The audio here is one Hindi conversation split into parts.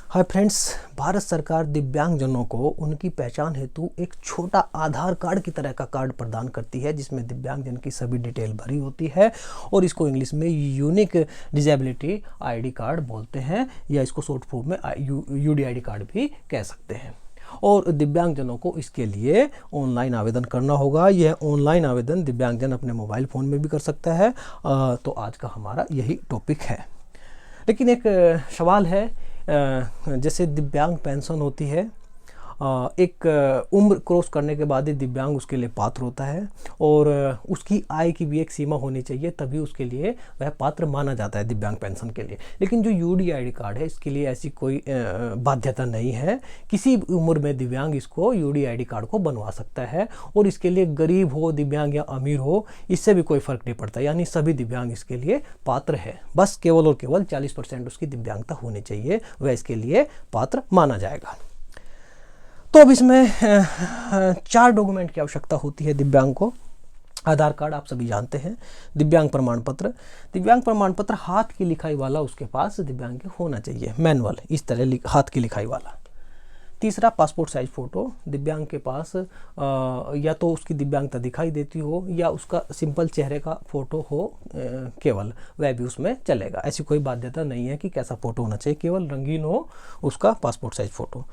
हाय फ्रेंड्स, भारत सरकार दिव्यांगजनों को उनकी पहचान हेतु एक छोटा आधार कार्ड की तरह का कार्ड प्रदान करती है, जिसमें दिव्यांगजन की सभी डिटेल भरी होती है और इसको इंग्लिश में यूनिक डिजेबिलिटी आईडी कार्ड बोलते हैं, या इसको शॉर्ट फॉर्म में यूडीआईडी कार्ड भी कह सकते हैं। और दिव्यांगजनों को इसके लिए ऑनलाइन आवेदन करना होगा। यह ऑनलाइन आवेदन दिव्यांगजन अपने मोबाइल फ़ोन में भी कर सकता है। तो आज का हमारा यही टॉपिक है। लेकिन एक सवाल है, जैसे दिव्यांग पेंशन होती है, एक उम्र क्रॉस करने के बाद ही दिव्यांग उसके लिए पात्र होता है और उसकी आय की भी एक सीमा होनी चाहिए, तभी उसके लिए वह पात्र माना जाता है दिव्यांग पेंशन के लिए। लेकिन जो यूडीआईडी कार्ड है, इसके लिए ऐसी कोई बाध्यता नहीं है। किसी उम्र में दिव्यांग इसको यूडीआईडी कार्ड को बनवा सकता है और इसके लिए गरीब हो, दिव्यांग या अमीर हो, इससे भी कोई फर्क नहीं पड़ता। यानी सभी दिव्यांग इसके लिए पात्र है। बस केवल और केवल 40% उसकी दिव्यांगता होनी चाहिए, वह इसके लिए पात्र माना जाएगा। तो अब इसमें 4 डॉक्यूमेंट की आवश्यकता होती है दिव्यांग को। आधार कार्ड आप सभी जानते हैं, दिव्यांग प्रमाण पत्र हाथ की लिखाई वाला उसके पास दिव्यांग के होना चाहिए, मैनुअल इस तरह हाथ की लिखाई वाला। तीसरा, पासपोर्ट साइज फ़ोटो। दिव्यांग के पास या तो उसकी दिव्यांगता दिखाई देती हो या उसका सिंपल चेहरे का फ़ोटो हो केवल, वह भी उसमें चलेगा। ऐसी कोई बाध्यता नहीं है कि कैसा फ़ोटो होना चाहिए, केवल रंगीन हो उसका पासपोर्ट साइज फ़ोटो।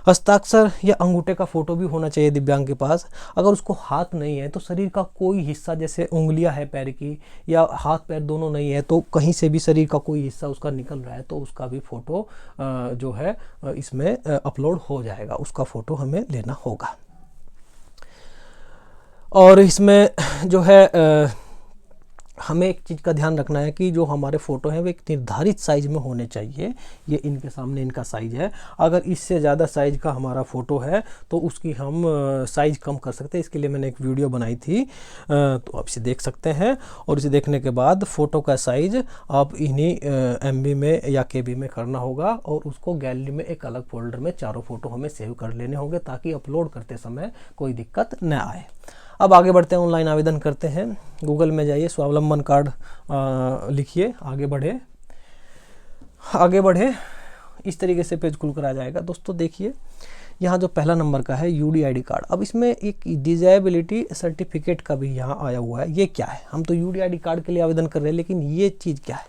हस्ताक्षर या अंगूठे का फ़ोटो भी होना चाहिए दिव्यांग के पास। अगर उसको हाथ नहीं है तो शरीर का कोई हिस्सा, जैसे उंगलियां है पैर की या हाथ पैर दोनों नहीं है, तो कहीं से भी शरीर का कोई हिस्सा उसका निकल रहा है तो उसका भी फ़ोटो जो है इसमें अपलोड हो जाएगा। उसका फ़ोटो हमें लेना होगा। और इसमें जो है हमें एक चीज़ का ध्यान रखना है कि जो हमारे फ़ोटो हैं वो एक निर्धारित साइज़ में होने चाहिए। ये इनके सामने इनका साइज़ है। अगर इससे ज़्यादा साइज़ का हमारा फ़ोटो है तो उसकी हम साइज़ कम कर सकते हैं। इसके लिए मैंने एक वीडियो बनाई थी, तो आप इसे देख सकते हैं। और इसे देखने के बाद फ़ोटो का साइज़ आप इन्हीं MB में या KB में करना होगा और उसको गैलरी में एक अलग फोल्डर में चारों फ़ोटो हमें सेव कर लेने होंगे, ताकि अपलोड करते समय कोई दिक्कत न आए। अब आगे बढ़ते हैं, ऑनलाइन आवेदन करते हैं। गूगल में जाइए, स्वावलंबन कार्ड लिखिए, आगे बढ़े। इस तरीके से पेज खुल कर आ जाएगा। दोस्तों देखिए, यहाँ जो पहला नंबर का है यूडीआईडी कार्ड। अब इसमें एक डिजेबिलिटी सर्टिफिकेट का भी यहाँ आया हुआ है। ये क्या है? हम तो यूडीआईडी कार्ड के लिए आवेदन कर रहे हैं, लेकिन ये चीज़ क्या है?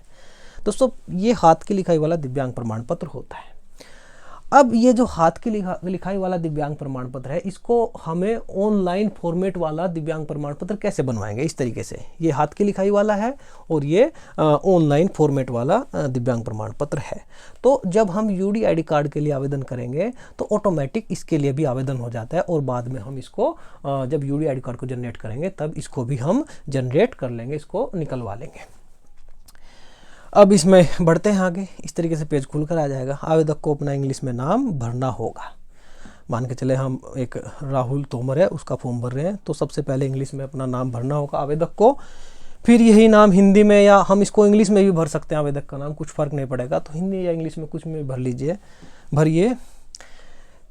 दोस्तों, ये हाथ की लिखाई वाला दिव्यांग प्रमाण पत्र होता है। अब ये जो हाथ की लिखाई वाला दिव्यांग प्रमाण पत्र है, इसको हमें ऑनलाइन फॉर्मेट वाला दिव्यांग प्रमाण पत्र कैसे बनवाएंगे? इस तरीके से, ये हाथ की लिखाई वाला है और ये ऑनलाइन फॉर्मेट वाला दिव्यांग प्रमाण पत्र है। तो जब हम यूडीआईडी कार्ड के लिए आवेदन करेंगे तो ऑटोमेटिक इसके लिए भी आवेदन हो जाता है और बाद में हम इसको जब यूडीआईडी कार्ड को जनरेट करेंगे तब इसको भी हम जनरेट कर लेंगे, इसको निकलवा लेंगे। अब इसमें बढ़ते हैं आगे। इस तरीके से पेज खुलकर आ जाएगा। आवेदक को अपना इंग्लिश में नाम भरना होगा। मान के चले हम एक राहुल तोमर है, उसका फॉर्म भर रहे हैं, तो सबसे पहले इंग्लिश में अपना नाम भरना होगा आवेदक को। फिर यही नाम हिंदी में, या हम इसको इंग्लिश में भी भर सकते हैं, आवेदक का नाम कुछ फ़र्क नहीं पड़ेगा, तो हिंदी या इंग्लिश में कुछ में भरिए।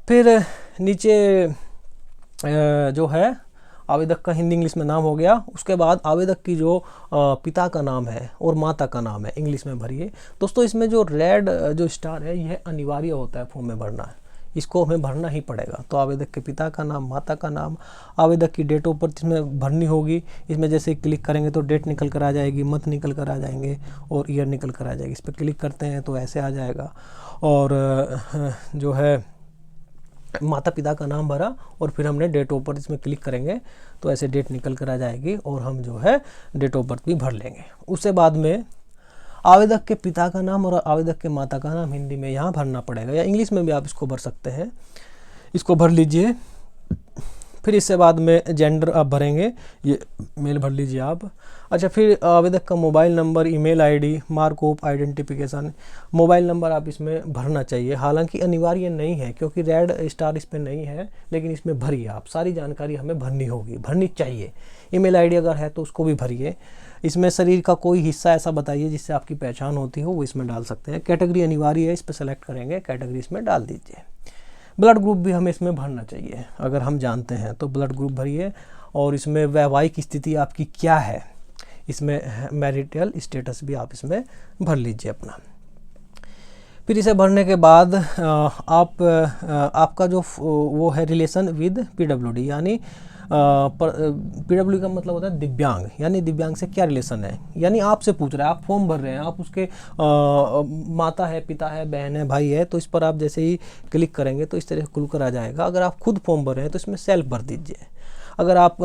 फिर नीचे जो है आवेदक का हिंदी इंग्लिश में नाम हो गया। उसके बाद आवेदक की जो पिता का नाम है और माता का नाम है इंग्लिश में भरिए। दोस्तों, इसमें जो रेड जो स्टार है, यह अनिवार्य होता है फॉर्म में भरना है, इसको हमें भरना ही पड़ेगा। तो आवेदक के पिता का नाम, माता का नाम, आवेदक की डेट ऑफ बर्थ इसमें भरनी होगी। इसमें जैसे क्लिक करेंगे तो डेट निकल कर आ जाएगी, मंथ निकल कर आ जाएंगे और ईयर निकल कर आ जाएगी। इस पर क्लिक करते हैं तो ऐसे आ जाएगा। और जो है माता पिता का नाम भरा और फिर हमने डेट ऑफ बर्थ इसमें क्लिक करेंगे तो ऐसे डेट निकल कर आ जाएगी और हम जो है डेट ऑफ बर्थ भी भर लेंगे। उससे बाद में आवेदक के पिता का नाम और आवेदक के माता का नाम हिंदी में यहाँ भरना पड़ेगा, या इंग्लिश में भी आप इसको भर सकते हैं। इसको भर लीजिए। फिर इससे बाद में जेंडर आप भरेंगे, ये मेल भर लीजिए आप। अच्छा, फिर आवेदक का mobile number, email ID, mark of identification, mobile number आप इसमें भरना चाहिए। हालांकि अनिवार्य नहीं है क्योंकि रेड स्टार इस पर नहीं है, लेकिन इसमें भरिए आप। सारी जानकारी हमें भरनी चाहिए। ईमेल आईडी अगर है तो उसको भी भरिए। इसमें शरीर का कोई हिस्सा ऐसा बताइए जिससे आपकी पहचान होती हो, वो इसमें डाल सकते हैं। कैटेगरी अनिवार्य है, इस पर सेलेक्ट करेंगे, कैटेगरी इसमें डाल दीजिए। ब्लड ग्रुप भी हमें इसमें भरना चाहिए, अगर हम जानते हैं तो ब्लड ग्रुप भरिए। और इसमें वैवाहिक स्थिति आपकी क्या है, इसमें मैरिटल स्टेटस भी आप इसमें भर लीजिए अपना। फिर इसे भरने के बाद आपका जो वो है रिलेशन विद पीडब्ल्यूडी, यानी पीडब्ल्यू का मतलब होता है दिव्यांग, यानी दिव्यांग से क्या रिलेशन है, यानी आपसे पूछ रहा है, आप फॉर्म भर रहे हैं, आप उसके माता है, पिता है, बहन है, भाई है, तो इस पर आप जैसे ही क्लिक करेंगे तो इस तरह खुलकर आ जाएगा। अगर आप खुद फॉर्म भर रहे हैं तो इसमें सेल्फ भर दीजिए। अगर आप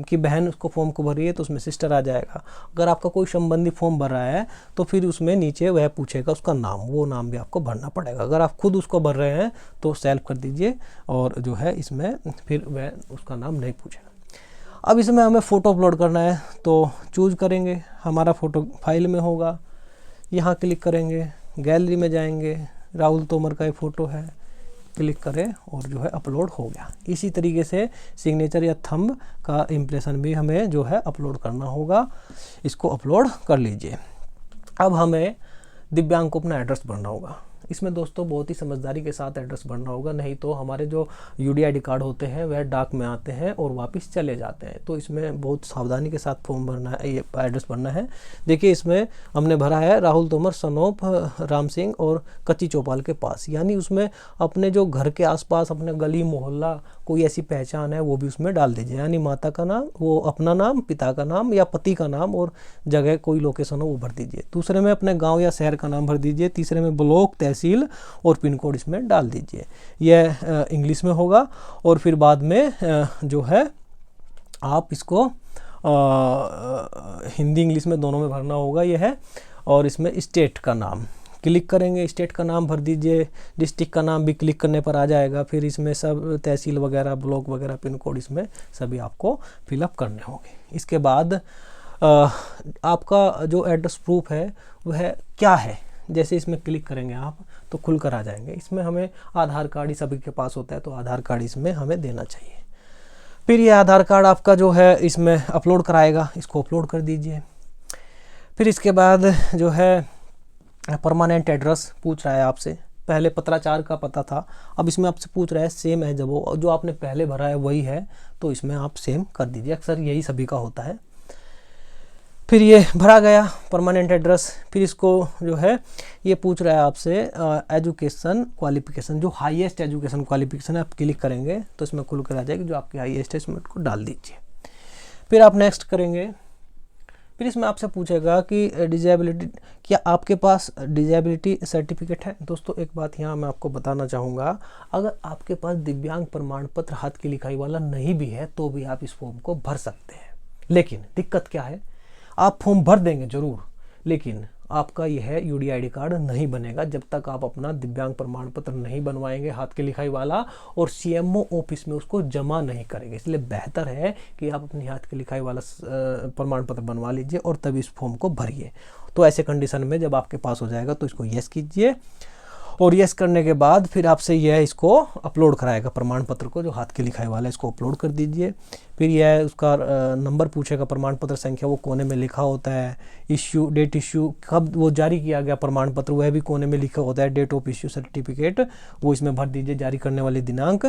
की बहन उसको फॉर्म को भर रही है तो उसमें सिस्टर आ जाएगा। अगर आपका कोई संबंधी फॉर्म भर रहा है तो फिर उसमें नीचे वह पूछेगा उसका नाम, वो नाम भी आपको भरना पड़ेगा। अगर आप खुद उसको भर रहे हैं तो सेल्फ कर दीजिए, और जो है इसमें फिर वह उसका नाम नहीं पूछेगा। अब इसमें हमें फ़ोटो अपलोड करना है, तो चूज़ करेंगे, हमारा फ़ोटो फाइल में होगा, यहाँ क्लिक करेंगे, गैलरी में जाएंगे, राहुल तोमर का ये फ़ोटो है, क्लिक करें और जो है अपलोड हो गया। इसी तरीके से सिग्नेचर या थंब का इम्प्रेशन भी हमें जो है अपलोड करना होगा, इसको अपलोड कर लीजिए। अब हमें दिव्यांग को अपना एड्रेस भरना होगा। इसमें दोस्तों बहुत ही समझदारी के साथ एड्रेस भरना होगा, नहीं तो हमारे जो यूडीआईडी कार्ड होते हैं वह डाक में आते हैं और वापस चले जाते हैं। तो इसमें बहुत सावधानी के साथ फॉर्म भरना है, ये एड्रेस भरना है। देखिए इसमें हमने भरा है राहुल तोमर सनोप राम सिंह और कच्ची चौपाल के पास, यानी उसमें अपने जो घर के आसपास अपने गली मोहल्ला कोई ऐसी पहचान है वो भी उसमें डाल दीजिए, यानी माता का नाम, वो अपना नाम, पिता का नाम या पति का नाम, और जगह कोई लोकेशन हो वो भर दीजिए। दूसरे में अपने गांव या शहर का नाम भर दीजिए। तीसरे में ब्लॉक, तहसील और पिन कोड इसमें डाल दीजिए। यह इंग्लिश में होगा। और फिर बाद में जो है आप इसको हिंदी इंग्लिश में दोनों में भरना होगा, यह है। और इसमें स्टेट का नाम क्लिक करेंगे, स्टेट का नाम भर दीजिए। डिस्ट्रिक्ट का नाम भी क्लिक करने पर आ जाएगा। फिर इसमें सब तहसील वगैरह, ब्लॉक वगैरह, पिन कोड इसमें सभी आपको फिलअप करने होंगे। इसके बाद आपका जो एड्रेस प्रूफ है वह क्या है, जैसे इसमें क्लिक करेंगे आप तो खुल कर आ जाएंगे। इसमें हमें आधार कार्ड ही सभी के पास होता है, तो आधार कार्ड इसमें हमें देना चाहिए। फिर ये आधार कार्ड आपका जो है इसमें अपलोड कराएगा, इसको अपलोड कर दीजिए। फिर इसके बाद जो है परमानेंट एड्रेस पूछ रहा है आपसे। पहले पत्राचार का पता था, अब इसमें आपसे पूछ रहा है सेम है, जब वो जो आपने पहले भरा है वही है तो इसमें आप सेम कर दीजिए। अक्सर यही सभी का होता है। फिर ये भरा गया परमानेंट एड्रेस। फिर इसको जो है ये पूछ रहा है आपसे एजुकेशन क्वालिफिकेशन, जो हाईएस्ट एजुकेशन क्वालिफिकेशन है, आप क्लिक करेंगे तो इसमें खुल कर आ जाएगी, जो आपकी हाईएस्ट है इसमें को डाल दीजिए। फिर आप नेक्स्ट करेंगे। फिर इसमें आपसे पूछेगा कि डिजेबिलिटी, क्या आपके पास डिजेबिलिटी सर्टिफिकेट है। दोस्तों एक बात यहाँ मैं आपको बताना चाहूँगा, अगर आपके पास दिव्यांग प्रमाण पत्र हाथ की लिखाई वाला नहीं भी है तो भी आप इस फॉर्म को भर सकते हैं। लेकिन दिक्कत क्या है, आप फॉर्म भर देंगे जरूर, लेकिन आपका यह यूडीआईडी कार्ड नहीं बनेगा जब तक आप अपना दिव्यांग प्रमाण पत्र नहीं बनवाएंगे हाथ की लिखाई वाला और सीएमओ ऑफिस में उसको जमा नहीं करेंगे। इसलिए बेहतर है कि आप अपनी हाथ की लिखाई वाला प्रमाण पत्र बनवा लीजिए और तभी इस फॉर्म को भरिए। तो ऐसे कंडीशन में जब आपके पास हो जाएगा तो इसको यस कीजिए, और यस करने के बाद फिर आपसे यह इसको अपलोड कराएगा प्रमाण पत्र को, जो हाथ की लिखाई वाला है इसको अपलोड कर दीजिए। फिर यह उसका नंबर पूछेगा, प्रमाण पत्र संख्या वो कोने में लिखा होता है। इश्यू डेट, इश्यू कब वो जारी किया गया प्रमाण पत्र वह भी कोने में लिखा होता है। डेट ऑफ इश्यू सर्टिफिकेट वो इसमें भर दीजिए, जारी करने वाली दिनांक।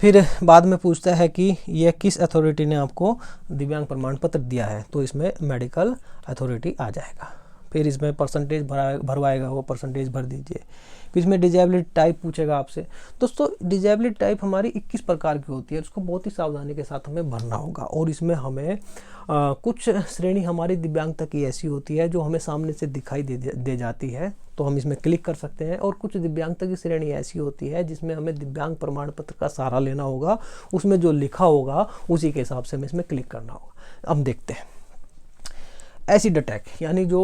फिर बाद में पूछता है कि यह किस अथॉरिटी ने आपको दिव्यांग प्रमाण पत्र दिया है, तो इसमें मेडिकल अथॉरिटी आ जाएगा। फिर इसमें परसेंटेज भरवाएगा, वो परसेंटेज भर दीजिए। फिर इसमें डिजेबिलिटी टाइप पूछेगा आपसे। दोस्तों डिजेबिलिटी टाइप हमारी 21 प्रकार की होती है, उसको बहुत ही सावधानी के साथ हमें भरना होगा। और इसमें हमें कुछ श्रेणी हमारी दिव्यांगता की ऐसी होती है जो हमें सामने से दिखाई दे जाती है, तो हम इसमें क्लिक कर सकते हैं। और कुछ दिव्यांगता की श्रेणी ऐसी होती है जिसमें हमें दिव्यांग प्रमाण पत्र का सहारा लेना होगा, उसमें जो लिखा होगा उसी के हिसाब से हमें इसमें क्लिक करना होगा। अब देखते हैं एसिड अटैक, यानी जो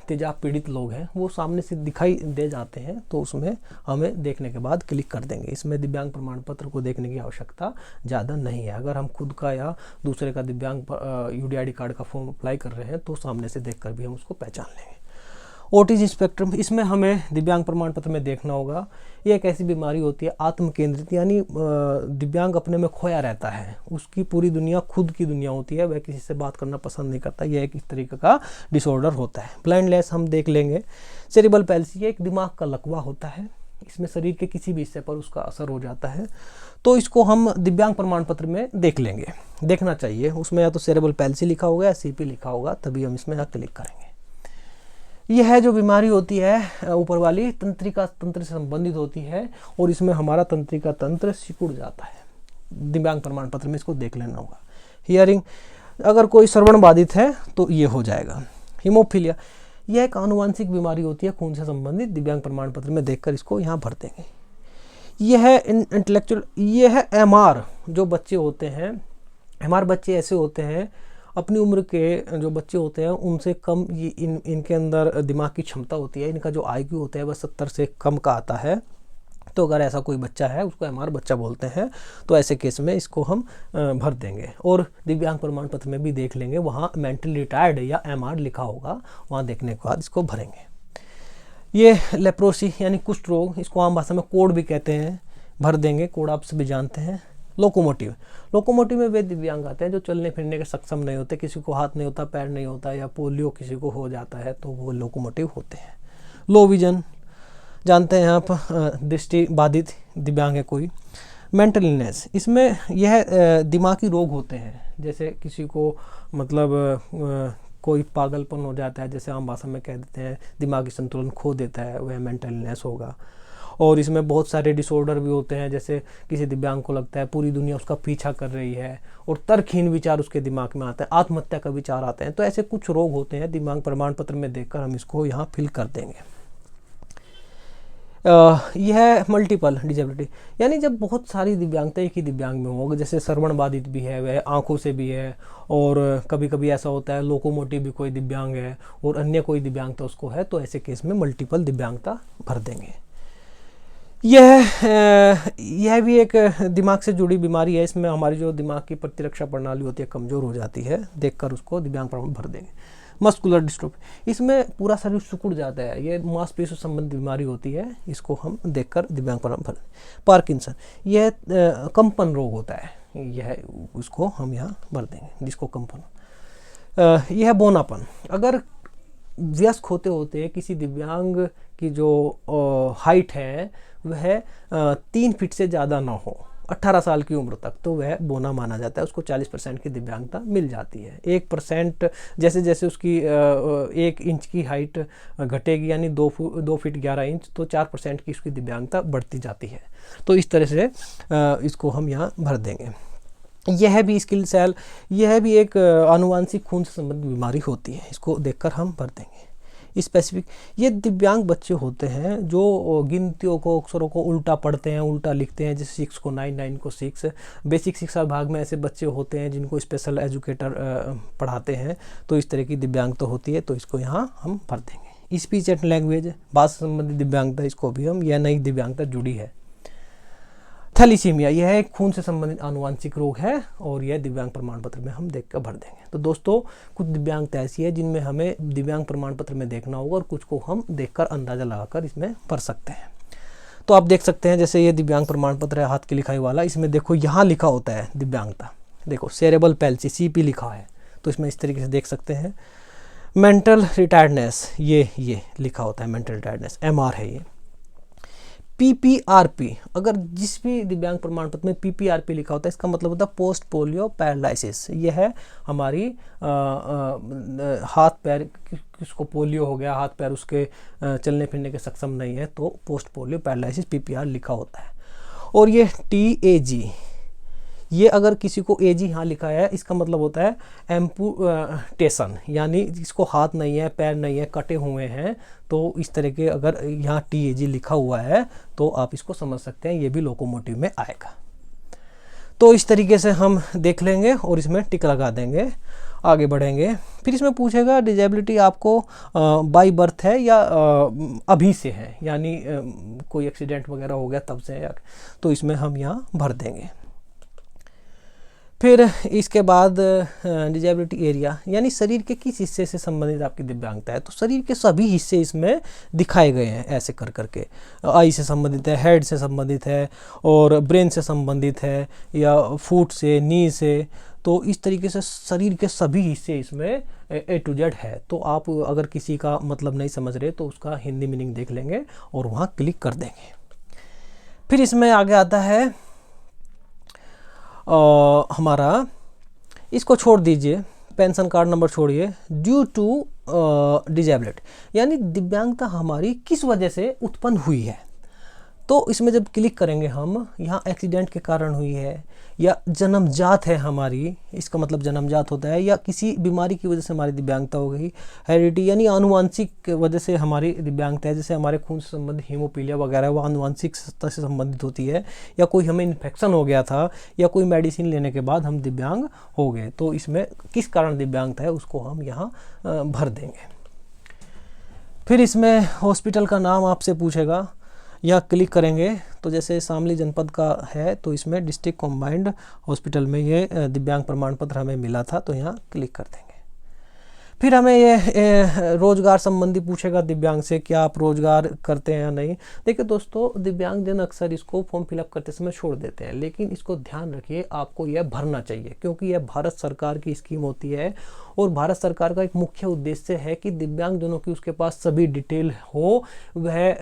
तेजाब पीड़ित लोग हैं वो सामने से दिखाई दे जाते हैं, तो उसमें हमें देखने के बाद क्लिक कर देंगे। इसमें दिव्यांग प्रमाण पत्र को देखने की आवश्यकता ज़्यादा नहीं है। अगर हम खुद का या दूसरे का दिव्यांग यूडीआईडी कार्ड का फॉर्म अप्लाई कर रहे हैं तो सामने से देखकर भी हम उसको पहचान लेंगे। ऑटिज्म स्पेक्ट्रम, इसमें हमें दिव्यांग प्रमाण पत्र में देखना होगा। ये एक ऐसी बीमारी होती है आत्म केंद्रित, यानी दिव्यांग अपने में खोया रहता है, उसकी पूरी दुनिया खुद की दुनिया होती है, वह किसी से बात करना पसंद नहीं करता। यह एक इस तरीके का डिसऑर्डर होता है। ब्लाइंडनेस हम देख लेंगे। सेरिब्रल पैल्सी, ये एक दिमाग का लकवा होता है, इसमें शरीर के किसी भी हिस्से पर उसका असर हो जाता है, तो इसको हम दिव्यांग प्रमाण पत्र में देख लेंगे, देखना चाहिए। उसमें या तो सेरिब्रल पैल्सी लिखा होगा या सीपी लिखा होगा, तभी हम इसमें क्लिक करेंगे। यह जो बीमारी होती है ऊपर वाली तंत्रिका तंत्र से संबंधित होती है और इसमें हमारा तंत्रिका तंत्र सिकुड़ जाता है। दिव्यांग प्रमाण पत्र में इसको देख लेना होगा। हियरिंग, अगर कोई श्रवण बाधित है तो ये हो जाएगा। हीमोफीलिया, यह एक आनुवांशिक बीमारी होती है खून से संबंधित, दिव्यांग प्रमाण पत्र में देखकर इसको यहाँ भर देंगे। यह है इंटेलेक्चुअल, यह है एमआर। जो बच्चे होते हैं, एमआर बच्चे ऐसे होते हैं, अपनी उम्र के जो बच्चे होते हैं उनसे कम ये इनके अंदर दिमाग की क्षमता होती है, इनका जो IQ होता है वह 70 से कम का आता है। तो अगर ऐसा कोई बच्चा है उसको एमआर बच्चा बोलते हैं। तो ऐसे केस में इसको हम भर देंगे और दिव्यांग प्रमाण पत्र में भी देख लेंगे, वहाँ मेंटली रिटायर्ड या एमआर लिखा होगा, वहाँ देखने के बाद इसको भरेंगे। ये लेप्रोसी यानी कुष्ठ रोग, इसको आम भाषा में कोढ़ भी कहते हैं, भर देंगे। कोढ़ आप सभी जानते हैं। लोकोमोटिव, लोकोमोटिव में वे दिव्यांग आते हैं जो चलने फिरने के सक्षम नहीं होते, किसी को हाथ नहीं होता, पैर नहीं होता, या पोलियो किसी को हो जाता है तो वो लोकोमोटिव होते हैं। लो विजन, जानते हैं आप, दृष्टि बाधित दिव्यांग है कोई। मेंटल इलनेस, इसमें यह दिमागी रोग होते हैं, जैसे किसी को मतलब कोई पागलपन हो जाता है, जैसे आम भाषा में कह देते हैं दिमागी संतुलन खो देता है, वह मेंटल इलनेस होगा। और इसमें बहुत सारे डिसऑर्डर भी होते हैं, जैसे किसी दिव्यांग को लगता है पूरी दुनिया उसका पीछा कर रही है और तर्कहीन विचार उसके दिमाग में आता है, आत्महत्या का विचार आते हैं। तो ऐसे कुछ रोग होते हैं, दिव्यांग प्रमाण पत्र में देखकर हम इसको यहाँ फिल कर देंगे। यह मल्टीपल डिजेबिलिटी, यानी जब बहुत सारी दिव्यांगता एक ही दिव्यांग में होगा, जैसे श्रवण बाधित भी है, वह आंखों से भी है, और कभी कभी ऐसा होता है लोकोमोटिव भी कोई दिव्यांग है और अन्य कोई दिव्यांगता उसको है, तो ऐसे केस में मल्टीपल दिव्यांगता भर देंगे। यह भी एक दिमाग से जुड़ी बीमारी है, इसमें हमारी जो दिमाग की प्रतिरक्षा प्रणाली होती है कमज़ोर हो जाती है, देखकर उसको दिव्यांग प्रमाण भर देंगे। मस्कुलर डिस्ट्रोफी, इसमें पूरा शरीर सिकुड़ जाता है, ये मांसपेशियों संबंधित बीमारी होती है, इसको हम देखकर दिव्यांग प्रमाण भर। पार्किंसन, यह कंपन रोग होता है, यह उसको हम यहाँ भर देंगे, जिसको कंपन। यह बोनापन, अगर वयस्क होते होते किसी दिव्यांग की जो हाइट है वह 3 फीट से ज़्यादा ना हो 18 साल की उम्र तक, तो वह बोना माना जाता है, उसको 40% की दिव्यांगता मिल जाती है। 1% जैसे जैसे उसकी 1 इंच की हाइट घटेगी, यानी 2 फीट 11 इंच, तो 4% की उसकी दिव्यांगता बढ़ती जाती है। तो इस तरह से इसको हम यहाँ भर देंगे। यह भी स्किल सेल, यह भी एक आनुवांशिक खून से संबंधित बीमारी होती है, इसको देखकर हम भर देंगे। स्पेसिफिक, ये दिव्यांग बच्चे होते हैं जो गिनतियों को, अक्षरों को उल्टा पढ़ते हैं, उल्टा लिखते हैं, जैसे 6 को 9, 9 को 6। बेसिक शिक्षा विभाग में ऐसे बच्चे होते हैं जिनको स्पेशल एजुकेटर पढ़ाते हैं, तो इस तरह की दिव्यांगता होती है, तो इसको यहाँ हम भर देंगे। स्पीच एंड लैंग्वेज, भाषा संबंधित दिव्यांगता, इसको भी हम, यह नई दिव्यांगता जुड़ी है। थैलीसीमिया, यह एक खून से संबंधित आनुवांशिक रोग है और यह दिव्यांग प्रमाण पत्र में हम देखकर भर देंगे। तो दोस्तों, कुछ दिव्यांगता ऐसी है जिनमें हमें दिव्यांग प्रमाण पत्र में देखना होगा और कुछ को हम देखकर अंदाजा लगाकर इसमें भर सकते हैं। तो आप देख सकते हैं, जैसे ये दिव्यांग प्रमाण पत्र है हाथ की लिखाई वाला, इसमें देखो यहाँ लिखा होता है दिव्यांगता, देखो सेरेबल पैल्सी CP लिखा है, तो इसमें इस तरीके से देख सकते हैं। मेंटल रिटायर्डनेस, ये लिखा होता है मेंटल रिटायर्डनेस, MR है ये। PPRP, अगर जिस भी दिव्यांग प्रमाण पत्र में PPRP लिखा होता है, इसका मतलब होता है पोस्ट पोलियो पैरालिसिस। यह है हमारी हाथ पैर, किसको पोलियो हो गया, हाथ पैर उसके चलने फिरने के सक्षम नहीं है, तो पोस्ट पोलियो पैरालिसिस PPR लिखा होता है। और ये TAG, ये अगर किसी को AG यहाँ लिखा है, इसका मतलब होता है एम्पुटेशन, यानी जिसको हाथ नहीं है, पैर नहीं है, कटे हुए हैं, तो इस तरह के अगर यहाँ TAG लिखा हुआ है तो आप इसको समझ सकते हैं, ये भी लोकोमोटिव में आएगा। तो इस तरीके से हम देख लेंगे और इसमें टिक लगा देंगे, आगे बढ़ेंगे। फिर इसमें पूछेगा डिजेबिलिटी आपको बाय बर्थ है या अभी से है, यानी कोई एक्सीडेंट वगैरह हो गया तब से, तो इसमें हम यहाँ भर देंगे। फिर इसके बाद डिजेबिलिटी एरिया, यानी शरीर के किस हिस्से से संबंधित आपकी दिव्यांगता है, तो शरीर के सभी हिस्से इसमें दिखाए गए हैं ऐसे कर करके। आई से संबंधित है, हेड से संबंधित है, और ब्रेन से संबंधित है, या फुट से, नी से, तो इस तरीके से शरीर के सभी हिस्से इसमें A to Z है। तो आप अगर किसी का मतलब नहीं समझ रहे तो उसका हिंदी मीनिंग देख लेंगे और वहाँ क्लिक कर देंगे। फिर इसमें आगे आता है हमारा, इसको छोड़ दीजिए, पेंशन कार्ड नंबर छोड़िए, ड्यू टू डिजेबिलिटी यानी दिव्यांगता हमारी किस वजह से उत्पन्न हुई है। तो इसमें जब क्लिक करेंगे हम, यहाँ एक्सीडेंट के कारण हुई है या जन्मजात है हमारी, इसका मतलब जन्मजात होता है, या किसी बीमारी की वजह से हमारी दिव्यांगता हो गई, हेरिडिटी यानी आनुवांशिक वजह से हमारी दिव्यांगता है, जैसे हमारे खून से संबंधित हीमोफीलिया वगैरह वो आनुवांशिक सत्ता से संबंधित होती है, या कोई हमें इन्फेक्शन हो गया था या कोई मेडिसिन लेने के बाद हम दिव्यांग हो गए, तो इसमें किस कारण दिव्यांगता है उसको हम यहाँ भर देंगे। फिर इसमें हॉस्पिटल का नाम आपसे पूछेगा, या क्लिक करेंगे तो जैसे शामली जनपद का है तो इसमें डिस्ट्रिक्ट कॉम्बाइंड हॉस्पिटल में ये दिव्यांग प्रमाण पत्र हमें मिला था, तो यहाँ क्लिक कर देंगे। फिर हमें ये रोजगार संबंधी पूछेगा दिव्यांग से, क्या आप रोजगार करते हैं या नहीं। देखिए दोस्तों, दिव्यांगजन अक्सर इसको फॉर्म फिलअप करते समय छोड़ देते हैं, लेकिन इसको ध्यान रखिए आपको यह भरना चाहिए, क्योंकि यह भारत सरकार की स्कीम होती है और भारत सरकार का एक मुख्य उद्देश्य है कि दिव्यांगजनों की उसके पास सभी डिटेल हो, वह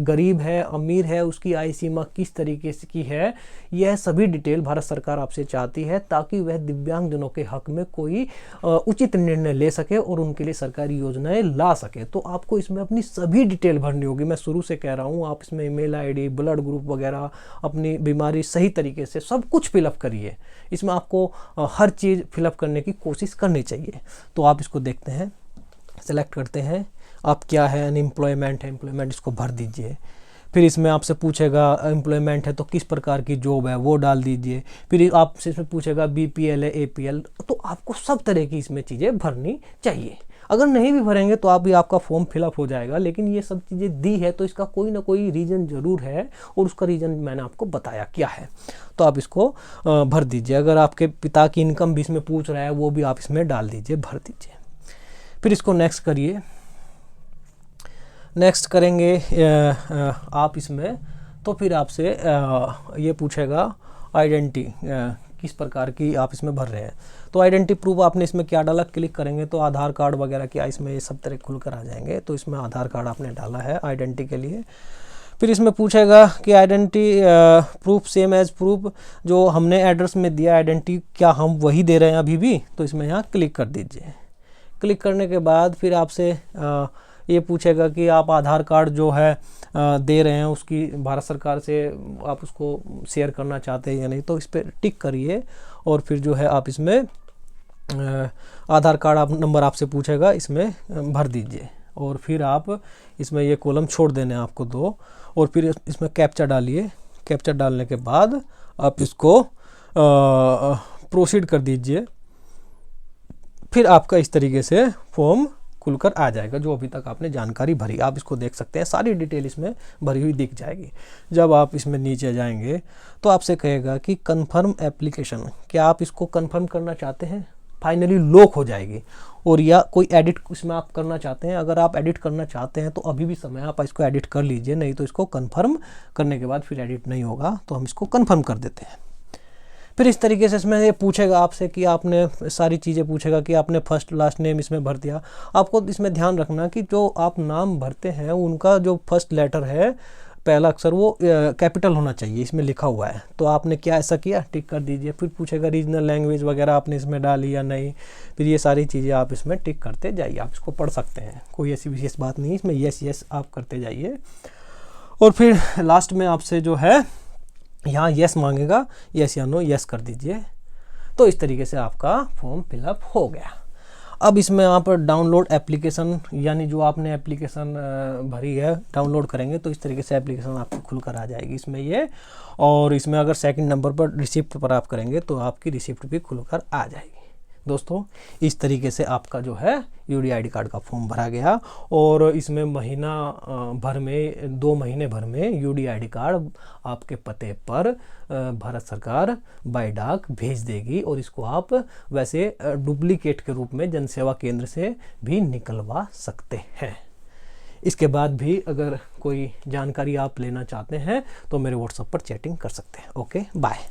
गरीब है, अमीर है, उसकी आय सीमा किस तरीके से की है, यह सभी डिटेल भारत सरकार आपसे चाहती है, ताकि वह दिव्यांगजनों के हक में कोई उचित निर्णय ले सके और उनके लिए सरकारी योजनाएं ला सके। तो आपको इसमें अपनी सभी डिटेल भरनी होगी। मैं शुरू से कह रहा हूँ, आप इसमें ईमेल आईडी, ब्लड ग्रुप वगैरह, अपनी बीमारी सही तरीके से सब कुछ फिलअप करिए। इसमें आपको हर चीज़ फिलअप करने की कोशिश करनी चाहिए। तो आप इसको देखते हैं, सेलेक्ट करते हैं, आप क्या है, अनएम्प्लॉयमेंट है, एम्प्लॉयमेंट इसको भर दीजिए। फिर इसमें आपसे पूछेगा एम्प्लॉयमेंट है तो किस प्रकार की जॉब है वो डाल दीजिए। फिर आपसे इसमें पूछेगा बीपीएल है, एपीएल, तो आपको सब तरह की इसमें चीज़ें भरनी चाहिए। अगर नहीं भी भरेंगे तो आपका फॉर्म फिलअप हो जाएगा, लेकिन ये सब चीज़ें दी है तो इसका कोई ना कोई रीज़न ज़रूर है, और उसका रीज़न मैंने आपको बताया क्या है। तो आप इसको भर दीजिए। अगर आपके पिता की इनकम भी इसमें पूछ रहा है वो भी आप इसमें डाल दीजिए, भर दीजिए। फिर इसको नेक्स्ट करिए। नेक्स्ट करेंगे आप इसमें, तो फिर आपसे ये पूछेगा आइडेंटिटी किस प्रकार की आप इसमें भर रहे हैं। तो आइडेंटिटी प्रूफ आपने इसमें क्या डाला, क्लिक करेंगे तो आधार कार्ड वगैरह क्या इसमें ये सब तरह खुलकर आ जाएंगे। तो इसमें आधार कार्ड आपने डाला है आइडेंटिटी के लिए। फिर इसमें पूछेगा कि identity proof same age proof जो हमने एड्रेस में दिया आइडेंटिटी, क्या हम वही दे रहे हैं अभी भी। तो इसमें यहाँ क्लिक कर दीजिए। क्लिक करने के बाद फिर आपसे ये पूछेगा कि आप आधार कार्ड जो है दे रहे हैं उसकी भारत सरकार से आप उसको शेयर करना चाहते हैं या नहीं। तो इस पर टिक करिए और फिर जो है आप इसमें आधार कार्ड आप नंबर आपसे पूछेगा, इसमें भर दीजिए। और फिर आप इसमें ये कॉलम छोड़ देने हैं आपको 2, और फिर इसमें कैप्चा डालिए। कैप्चा डालने के बाद आप इसको प्रोसीड कर दीजिए। फिर आपका इस तरीके से फॉर्म खुलकर आ जाएगा। जो अभी तक आपने जानकारी भरी आप इसको देख सकते हैं, सारी डिटेल इसमें भरी हुई दिख जाएगी। जब आप इसमें नीचे जाएंगे तो आपसे कहेगा कि कंफर्म एप्लीकेशन, क्या आप इसको कंफर्म करना चाहते हैं। फाइनली लॉक हो जाएगी। और या कोई एडिट इसमें आप करना चाहते हैं, अगर आप एडिट करना चाहते हैं तो अभी भी समय, आप इसको एडिट कर लीजिए, नहीं तो इसको कंफर्म करने के बाद फिर एडिट नहीं होगा। तो हम इसको कंफर्म कर देते हैं। फिर इस तरीके से इसमें ये पूछेगा आपसे कि आपने सारी चीज़ें पूछेगा कि आपने फर्स्ट लास्ट नेम इसमें भर दिया। आपको इसमें ध्यान रखना कि जो आप नाम भरते हैं उनका जो फर्स्ट लेटर है, पहला अक्षर, वो कैपिटल होना चाहिए, इसमें लिखा हुआ है। तो आपने क्या ऐसा किया, टिक कर दीजिए। फिर पूछेगा रीजनल लैंग्वेज वगैरह आपने इसमें डाली या नहीं। फिर ये सारी चीज़ें आप इसमें टिक करते जाइए। आप इसको पढ़ सकते हैं, कोई ऐसी विशेष बात नहीं, इसमें यस यस आप करते जाइए। और फिर लास्ट में आपसे जो है यहाँ यस मांगेगा, यस या नो, यस कर दीजिए। तो इस तरीके से आपका फॉर्म फिलअप हो गया। अब इसमें आप डाउनलोड एप्लीकेशन, यानी जो आपने एप्लीकेशन भरी है डाउनलोड करेंगे तो इस तरीके से एप्लीकेशन आपको खुलकर आ जाएगी इसमें ये। और इसमें अगर सेकंड नंबर पर रिसिप्ट पर आप करेंगे तो आपकी रिसिप्ट भी खुलकर आ जाएगी। दोस्तों, इस तरीके से आपका जो है यूडीआईडी कार्ड का फॉर्म भरा गया, और इसमें महीना भर में 2 महीने भर में यूडीआईडी कार्ड आपके पते पर भारत सरकार बाय डाक भेज देगी। और इसको आप वैसे डुप्लीकेट के रूप में जनसेवा केंद्र से भी निकलवा सकते हैं। इसके बाद भी अगर कोई जानकारी आप लेना चाहते हैं तो मेरे व्हाट्सएप पर चैटिंग कर सकते हैं। Okay, bye.